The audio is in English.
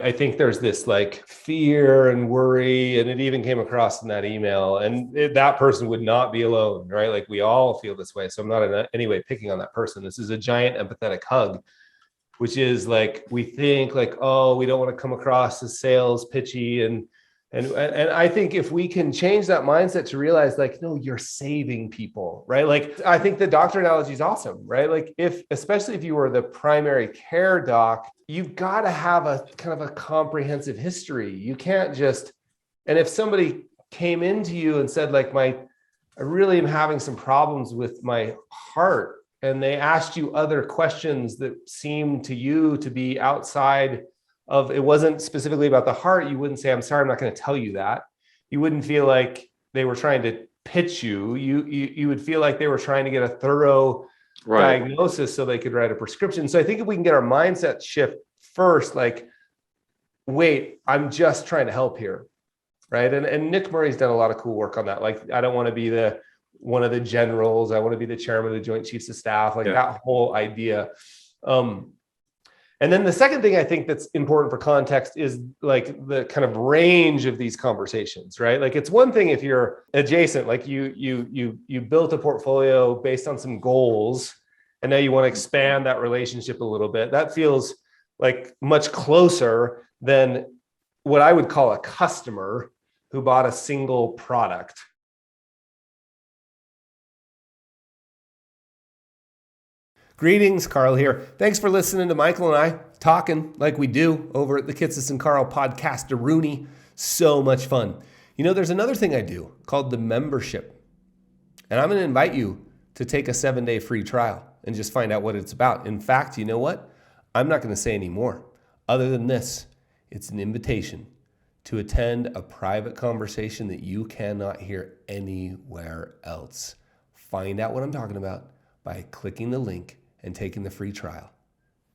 I think there's this like fear and worry, and it even came across in that email. And that person would not be alone, right? Like we all feel this way. So I'm not in any way picking on that person. This is a giant empathetic hug, which is like we think like, oh, we don't want to come across as sales pitchy, and I think if we can change that mindset to realize like, no, you're saving people, right? Like I think the doctor analogy is awesome, right? Like if, especially if you were the primary care doc, you've got to have a kind of a comprehensive history. You can't just, and if somebody came into you and said like, I really am having some problems with my heart, and they asked you other questions that seemed to you to be outside of, it wasn't specifically about the heart, you wouldn't say, I'm sorry, I'm not going to tell you that. You wouldn't feel like they were trying to pitch you. You would feel like they were trying to get a thorough diagnosis so they could write a prescription. So I think if we can get our mindset shift first, like, wait, I'm just trying to help here. Right. And Nick Murray's done a lot of cool work on that. Like, I don't want to be one of the generals. I want to be the chairman of the Joint Chiefs of Staff, like that whole idea. And then the second thing I think that's important for context is like the kind of range of these conversations, right? Like it's one thing if you're adjacent, like you built a portfolio based on some goals, and now you want to expand that relationship a little bit. That feels like much closer than what I would call a customer who bought a single product. Greetings, Carl here. Thanks for listening to Michael and I talking like we do over at the Kitces Carl podcast. Rooney, so much fun. You know, there's another thing I do called the membership. And I'm going to invite you to take a 7-day free trial and just find out what it's about. In fact, you know what? I'm not going to say any more other than this. It's an invitation to attend a private conversation that you cannot hear anywhere else. Find out what I'm talking about by clicking the link and taking the free trial.